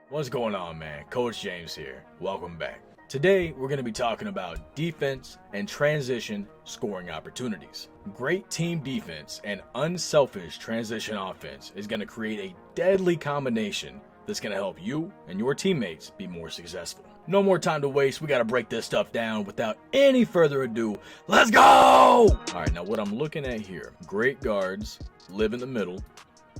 What's going on, man? Coach James here. Welcome back. Today, we're going to be talking about defense and transition scoring opportunities. Great team defense and unselfish transition offense is going to create a deadly combination that's going to help you and your teammates be more successful. No more time to waste. We got to break this stuff down without any further ado. Let's go! All right, now what I'm looking at here, great guards live in the middle.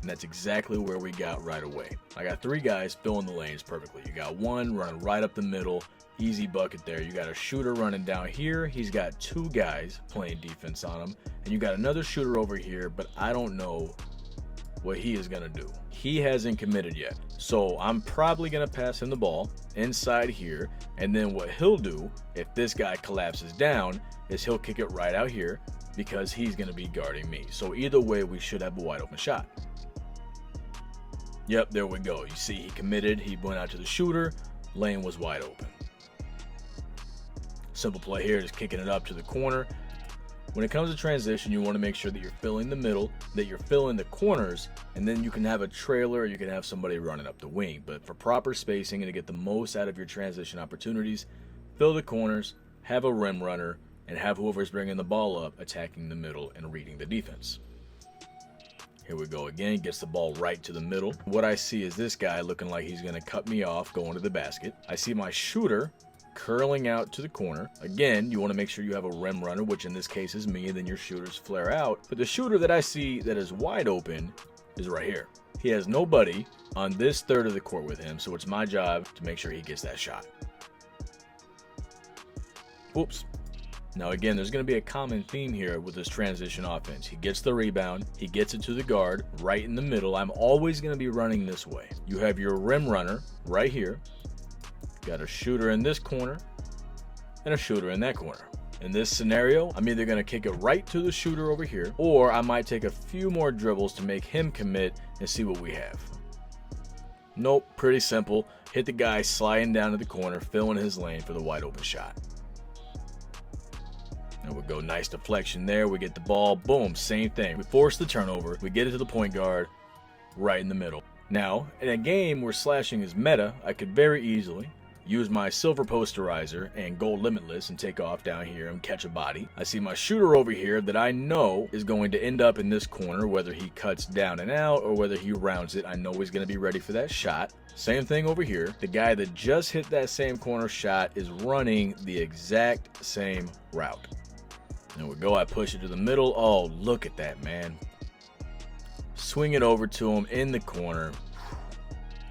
And that's exactly where we got right away. I got three guys filling the lanes perfectly. You got one running right up the middle, easy bucket there. You got a shooter running down here. He's got two guys playing defense on him. And you got another shooter over here, but I don't know what he is going to do. He hasn't committed yet. So I'm probably going to pass him the ball inside here. And then what he'll do, if this guy collapses down, is he'll kick it right out here because he's going to be guarding me. So either way, we should have a wide open shot. Yep, there we go. You see, he committed. He went out to the shooter. Lane was wide open. Simple play here, just kicking it up to the corner. When it comes to transition, you want to make sure that you're filling the middle, that you're filling the corners, and then you can have a trailer or you can have somebody running up the wing. But for proper spacing and to get the most out of your transition opportunities, fill the corners, have a rim runner, and have whoever's bringing the ball up attacking the middle and reading the defense. Here we go again, gets the ball right to the middle. What I see is this guy looking like he's gonna cut me off going to the basket. I see my shooter curling out to the corner. Again, you wanna make sure you have a rim runner, which in this case is me, and then your shooters flare out. But the shooter that I see that is wide open is right here. He has nobody on this third of the court with him, so it's my job to make sure he gets that shot. Oops. Now again, there's going to be a common theme here with this transition offense. He gets the rebound, he gets it to the guard right in the middle. I'm always going to be running this way. You have your rim runner right here. Got a shooter in this corner and a shooter in that corner. In this scenario, I'm either going to kick it right to the shooter over here, or I might take a few more dribbles to make him commit and see what we have. Nope, pretty simple. Hit the guy sliding down to the corner, filling his lane for the wide open shot. There we go, nice deflection there. We get the ball, boom, same thing. We force the turnover, we get it to the point guard, right in the middle. Now, in a game where slashing is meta, I could very easily use my silver posterizer and gold limitless and take off down here and catch a body. I see my shooter over here that I know is going to end up in this corner, whether he cuts down and out or whether he rounds it. I know he's going to be ready for that shot. Same thing over here. The guy that just hit that same corner shot is running the exact same route. There we go, I push it to the middle. Oh, look at that, man. Swing it over to him in the corner.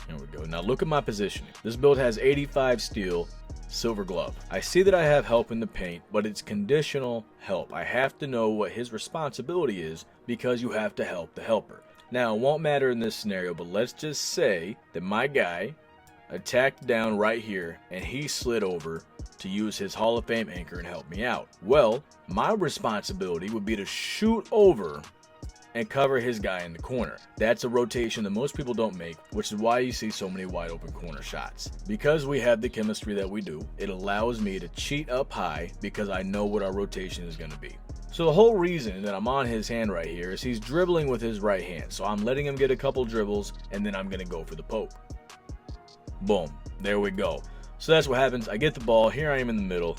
There we go. Now look at my positioning. This build has 85 steal, silver glove. I see that I have help in the paint, but it's conditional help. I have to know what his responsibility is because you have to help the helper. Now, it won't matter in this scenario, but let's just say that my guy attacked down right here and he slid over to use his Hall of Fame anchor and help me out. Well, my responsibility would be to shoot over and cover his guy in the corner. That's a rotation that most people don't make, which is why you see so many wide open corner shots. Because we have the chemistry that we do, it allows me to cheat up high because I know what our rotation is going to be. So the whole reason that I'm on his hand right here is he's dribbling with his right hand. So I'm letting him get a couple dribbles and then I'm going to go for the poke. Boom, there we go. So that's what happens. I get the ball, here I am in the middle,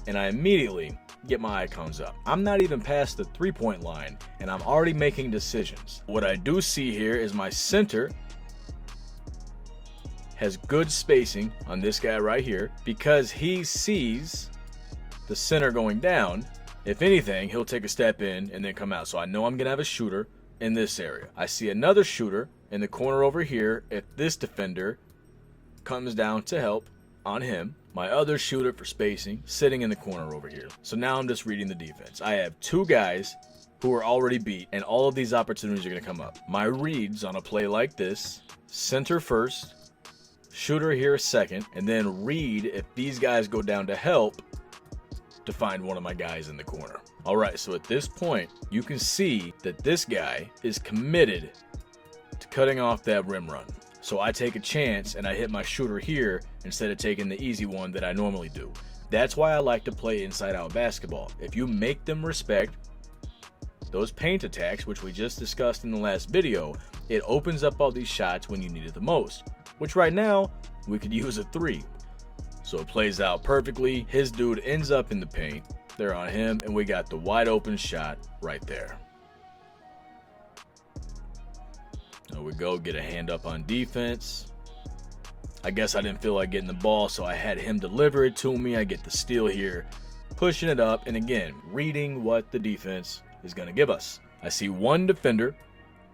and I immediately get my icons up. I'm not even past the three-point line, and I'm already making decisions. What I do see here is my center has good spacing on this guy right here because he sees the center going down. If anything, he'll take a step in and then come out. So I know I'm going to have a shooter in this area. I see another shooter in the corner over here. If this defender comes down to help on him, my other shooter for spacing sitting in the corner over here. So now I'm just reading the defense. I have two guys who are already beat and all of these opportunities are going to come up. My reads on a play like this: center first, shooter here second, and then read if these guys go down to help to find one of my guys in the corner. All right, so at this point you can see that this guy is committed to cutting off that rim run. So I take a chance and I hit my shooter here instead of taking the easy one that I normally do. That's why I like to play inside out basketball. If you make them respect those paint attacks, which we just discussed in the last video, it opens up all these shots when you need it the most. which right now we could use a 3. So it plays out perfectly. His dude ends up in the paint. They're on him, and we got the wide open shot right there. There we go, get a hand up on defense. I guess I didn't feel like getting the ball, so I had him deliver it to me. I get the steal here, pushing it up, and again, reading what the defense is going to give us. I see one defender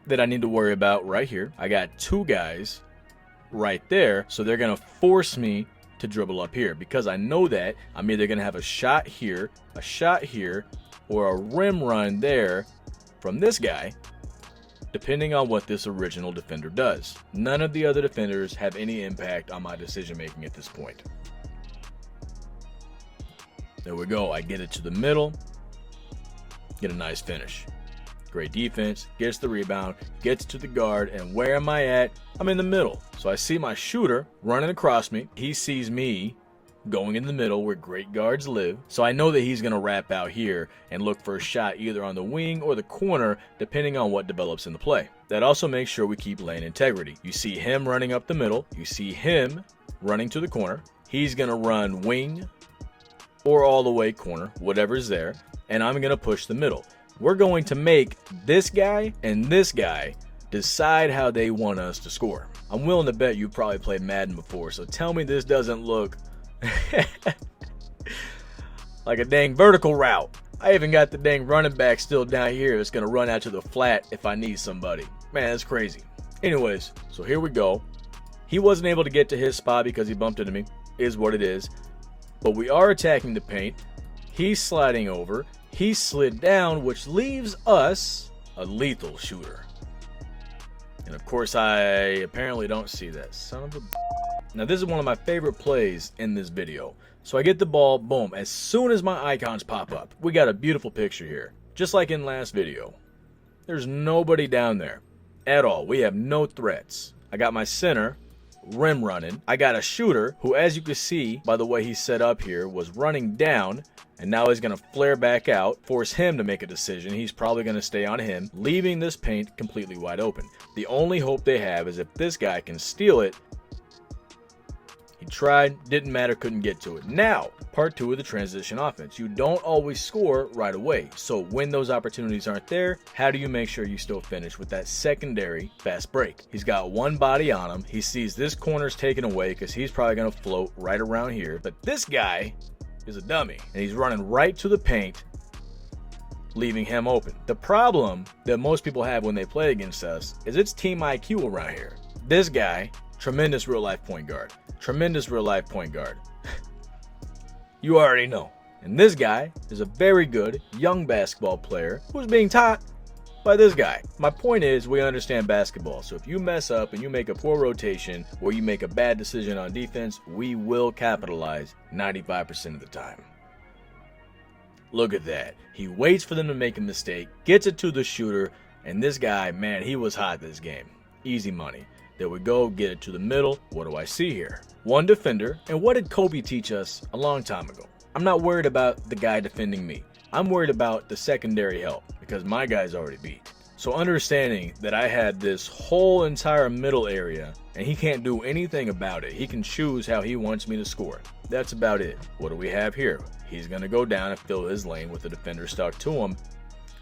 that I need to worry about right here. I got 2 guys right there, so they're going to force me to dribble up here because I know that I'm either going to have a shot here, or a rim run there from this guy, depending on what this original defender does. None of the other defenders have any impact on my decision making at this point. There we go. I get it to the middle, get a nice finish. Great defense, gets the rebound, gets to the guard, and where am I at? I'm in the middle. So I see my shooter running across me. He sees me going in the middle where great guards live. So I know that he's going to wrap out here and look for a shot either on the wing or the corner, depending on what develops in the play. That also makes sure we keep lane integrity. You see him running up the middle. You see him running to the corner. He's going to run wing or all the way corner, whatever's there. And I'm going to push the middle. We're going to make this guy and this guy decide how they want us to score. I'm willing to bet you probably played Madden before, so tell me this doesn't look like a dang vertical route. I even got the dang running back still down here that's going to run out to the flat if I need somebody. Man, that's crazy. Anyways, so here we go. He wasn't able to get to his spot because he bumped into me. Is what it is. But we are attacking the paint. He's sliding over. He slid down, which leaves us a lethal shooter. And of course, I apparently don't see that. Son of a... Now, this is one of my favorite plays in this video. So I get the ball, boom. As soon as my icons pop up, we got a beautiful picture here. Just like in last video. There's nobody down there at all. We have no threats. I got my center rim running. I got a shooter who, as you can see by the way he's set up here, was running down. And now he's going to flare back out, force him to make a decision. He's probably going to stay on him, leaving this paint completely wide open. The only hope they have is if this guy can steal it. He tried, didn't matter, couldn't get to it. Now, part 2 of the transition offense. You don't always score right away. So when those opportunities aren't there, how do you make sure you still finish with that secondary fast break? He's got one body on him. He sees this corner's taken away because he's probably going to float right around here. But this guy is a dummy, and he's running right to the paint, leaving him open. The problem that most people have when they play against us is it's team IQ around here. This guy, tremendous real life point guard. Tremendous real life point guard. You already know. And this guy is a very good young basketball player who's being taught by this guy. My point is, we understand basketball. So if you mess up and you make a poor rotation or you make a bad decision on defense, we will capitalize 95% of the time. Look at that. He waits for them to make a mistake, gets it to the shooter, and this guy, man, he was hot this game. Easy money. There we go, get it to the middle. What do I see here? One defender. And what did Kobe teach us a long time ago? I'm not worried about the guy defending me. I'm worried about the secondary help because my guy's already beat. So understanding that I had this whole entire middle area and he can't do anything about it. He can choose how he wants me to score. That's about it. What do we have here? He's going to go down and fill his lane with the defender stuck to him.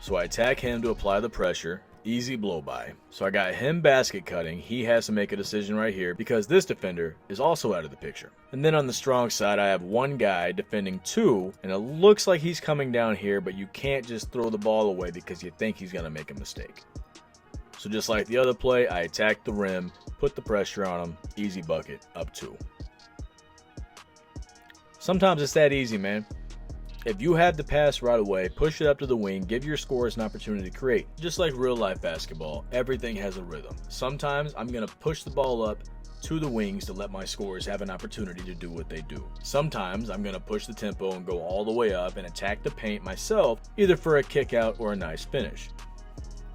So I attack him to apply the pressure. Easy blow by. So I got him basket cutting. He has to make a decision right here because this defender is also out of the picture. And then on the strong side, I have one guy defending 2, and it looks like he's coming down here, but you can't just throw the ball away because you think he's going to make a mistake. So just like the other play, I attack the rim, put the pressure on him, easy bucket, up 2. Sometimes it's that easy, man. If you have the pass right away, push it up to the wing, give your scorers an opportunity to create. Just like real life basketball, everything has a rhythm. Sometimes I'm going to push the ball up to the wings to let my scorers have an opportunity to do what they do. Sometimes I'm going to push the tempo and go all the way up and attack the paint myself, either for a kick out or a nice finish.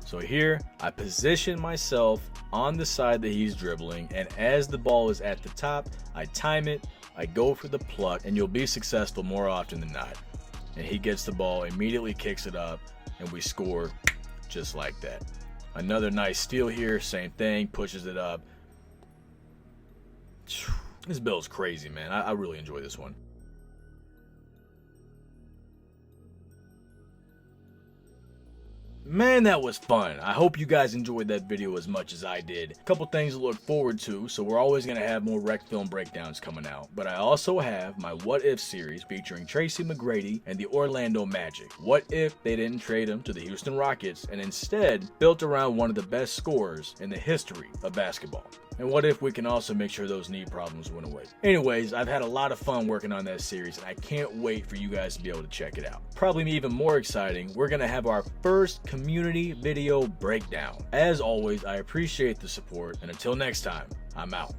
So here, I position myself on the side that he's dribbling, and as the ball is at the top, I time it, I go for the pluck, and you'll be successful more often than not. And he gets the ball, immediately kicks it up, and we score just like that. Another nice steal here, same thing, pushes it up. This build's crazy, man. I really enjoy this one. Man, that was fun. I hope you guys enjoyed that video as much as I did. A couple things to look forward to, so we're always going to have more rec film breakdowns coming out. But I also have my What If series featuring Tracy McGrady and the Orlando Magic. What if they didn't trade him to the Houston Rockets and instead built around one of the best scorers in the history of basketball? And what if we can also make sure those knee problems went away? Anyways, I've had a lot of fun working on that series, and I can't wait for you guys to be able to check it out. Probably even more exciting, we're going to have our first community video breakdown. As always, I appreciate the support, and until next time, I'm out.